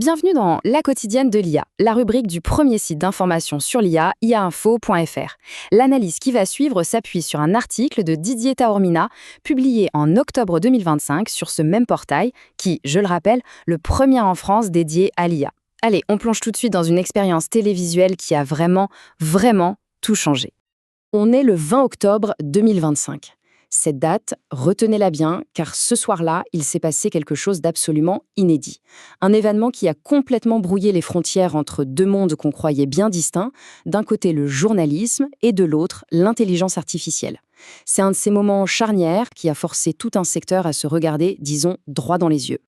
Bienvenue dans La quotidienne de l'IA, la rubrique du premier site d'information sur l'IA, iainfo.fr. L'analyse qui va suivre s'appuie sur un article de Didier Taormina, publié en octobre 2025 sur ce même portail, qui, je le rappelle, le premier en France dédié à l'IA. Allez, on plonge tout de suite dans une expérience télévisuelle qui a vraiment tout changé. On est le 20 octobre 2025. Cette date, retenez-la bien, car ce soir-là, il s'est passé quelque chose d'absolument inédit. Un événement qui a complètement brouillé les frontières entre deux mondes qu'on croyait bien distincts, d'un côté le journalisme et de l'autre l'intelligence artificielle. C'est un de ces moments charnières qui a forcé tout un secteur à se regarder, disons, droit dans les yeux.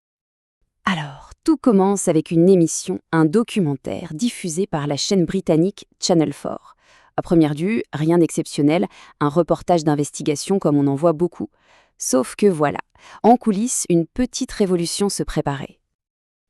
Alors, tout commence avec une émission, un documentaire diffusé par la chaîne britannique Channel 4. À première vue, rien d'exceptionnel, un reportage d'investigation comme on en voit beaucoup. Sauf que voilà, en coulisses, une petite révolution se préparait.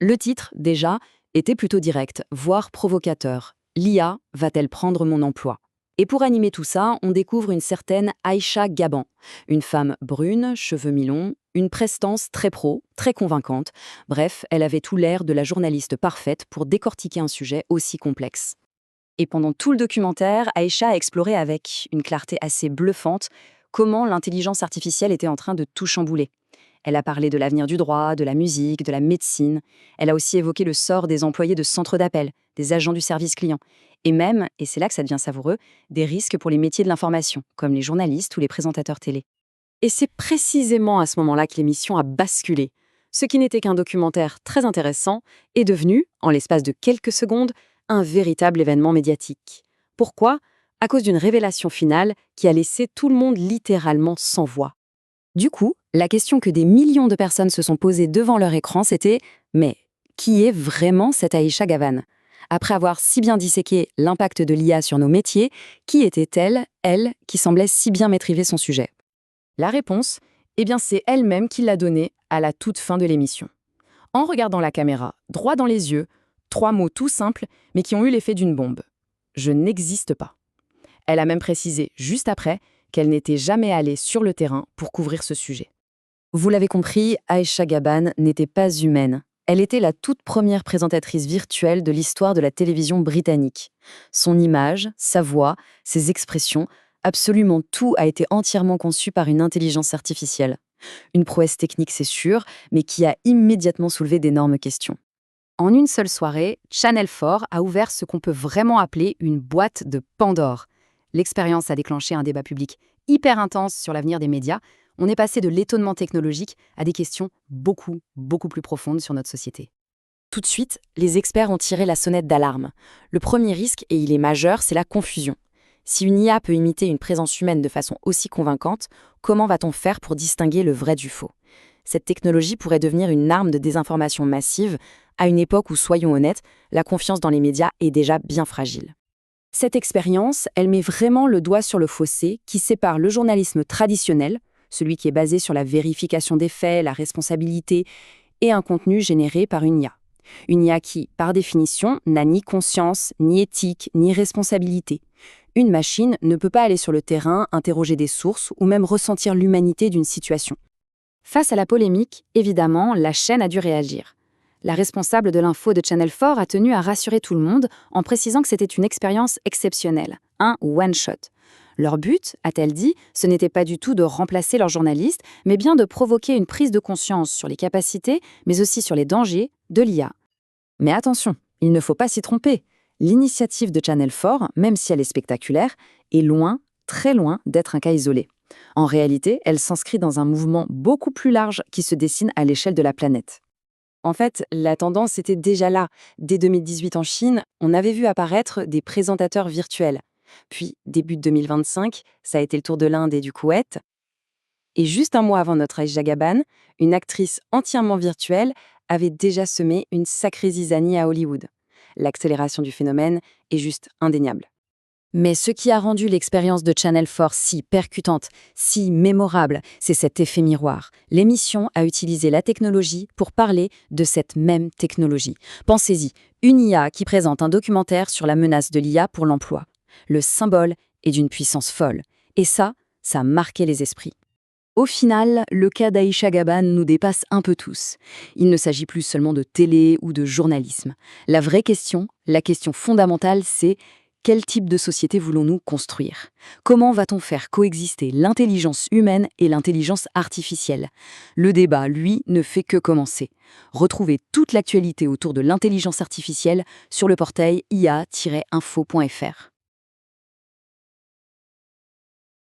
Le titre, déjà, était plutôt direct, voire provocateur. L'IA va-t-elle prendre mon emploi ? Et pour animer tout ça, on découvre une certaine Aïcha Gaban, une femme brune, cheveux mi-longs, une prestance très pro, très convaincante. Bref, elle avait tout l'air de la journaliste parfaite pour décortiquer un sujet aussi complexe. Et pendant tout le documentaire, Aïcha a exploré avec une clarté assez bluffante comment l'intelligence artificielle était en train de tout chambouler. Elle a parlé de l'avenir du droit, de la musique, de la médecine. Elle a aussi évoqué le sort des employés de centres d'appel, des agents du service client. Et même, et c'est là que ça devient savoureux, des risques pour les métiers de l'information, comme les journalistes ou les présentateurs télé. Et c'est précisément à ce moment-là que l'émission a basculé. Ce qui n'était qu'un documentaire très intéressant est devenu, en l'espace de quelques secondes, un véritable événement médiatique. Pourquoi ? À cause d'une révélation finale qui a laissé tout le monde littéralement sans voix. Du coup, la question que des millions de personnes se sont posées devant leur écran, c'était « Mais qui est vraiment cette Aïcha Gaban ?» Après avoir si bien disséqué l'impact de l'IA sur nos métiers, qui était-elle, elle, qui semblait si bien maîtriser son sujet ? La réponse, c'est elle-même qui l'a donnée à la toute fin de l'émission. En regardant la caméra, droit dans les yeux, 3 mots tout simples, mais qui ont eu l'effet d'une bombe. Je n'existe pas. Elle a même précisé, juste après, qu'elle n'était jamais allée sur le terrain pour couvrir ce sujet. Vous l'avez compris, Aïcha Gaban n'était pas humaine. Elle était la toute première présentatrice virtuelle de l'histoire de la télévision britannique. Son image, sa voix, ses expressions, absolument tout a été entièrement conçu par une intelligence artificielle. Une prouesse technique, c'est sûr, mais qui a immédiatement soulevé d'énormes questions. En une seule soirée, Channel 4 a ouvert ce qu'on peut vraiment appeler une boîte de Pandore. L'expérience a déclenché un débat public hyper intense sur l'avenir des médias. On est passé de l'étonnement technologique à des questions beaucoup plus profondes sur notre société. Tout de suite, les experts ont tiré la sonnette d'alarme. Le premier risque, et il est majeur, c'est la confusion. Si une IA peut imiter une présence humaine de façon aussi convaincante, comment va-t-on faire pour distinguer le vrai du faux ? Cette technologie pourrait devenir une arme de désinformation massive, à une époque où, soyons honnêtes, la confiance dans les médias est déjà bien fragile. Cette expérience, elle met vraiment le doigt sur le fossé qui sépare le journalisme traditionnel, celui qui est basé sur la vérification des faits, la responsabilité, et un contenu généré par une IA. Une IA qui, par définition, n'a ni conscience, ni éthique, ni responsabilité. Une machine ne peut pas aller sur le terrain, interroger des sources ou même ressentir l'humanité d'une situation. Face à la polémique, évidemment, la chaîne a dû réagir. La responsable de l'info de Channel 4 a tenu à rassurer tout le monde en précisant que c'était une expérience exceptionnelle, un one-shot. Leur but, a-t-elle dit, ce n'était pas du tout de remplacer leurs journalistes, mais bien de provoquer une prise de conscience sur les capacités, mais aussi sur les dangers de l'IA. Mais attention, il ne faut pas s'y tromper. L'initiative de Channel 4, même si elle est spectaculaire, est loin, très loin d'être un cas isolé. En réalité, elle s'inscrit dans un mouvement beaucoup plus large qui se dessine à l'échelle de la planète. En fait, la tendance était déjà là. Dès 2018 en Chine, on avait vu apparaître des présentateurs virtuels. Puis, début 2025, ça a été le tour de l'Inde et du Koweït. Et juste un mois avant notre Aïcha Gaban, une actrice entièrement virtuelle avait déjà semé une sacrée zizanie à Hollywood. L'accélération du phénomène est juste indéniable. Mais ce qui a rendu l'expérience de Channel 4 si percutante, si mémorable, c'est cet effet miroir. L'émission a utilisé la technologie pour parler de cette même technologie. Pensez-y, une IA qui présente un documentaire sur la menace de l'IA pour l'emploi. Le symbole est d'une puissance folle. Et ça a marqué les esprits. Au final, le cas d'Aïcha Gaban nous dépasse un peu tous. Il ne s'agit plus seulement de télé ou de journalisme. La vraie question, la question fondamentale, c'est quel type de société voulons-nous construire? Comment va-t-on faire coexister l'intelligence humaine et l'intelligence artificielle? Le débat, lui, ne fait que commencer. Retrouvez toute l'actualité autour de l'intelligence artificielle sur le portail ia-info.fr.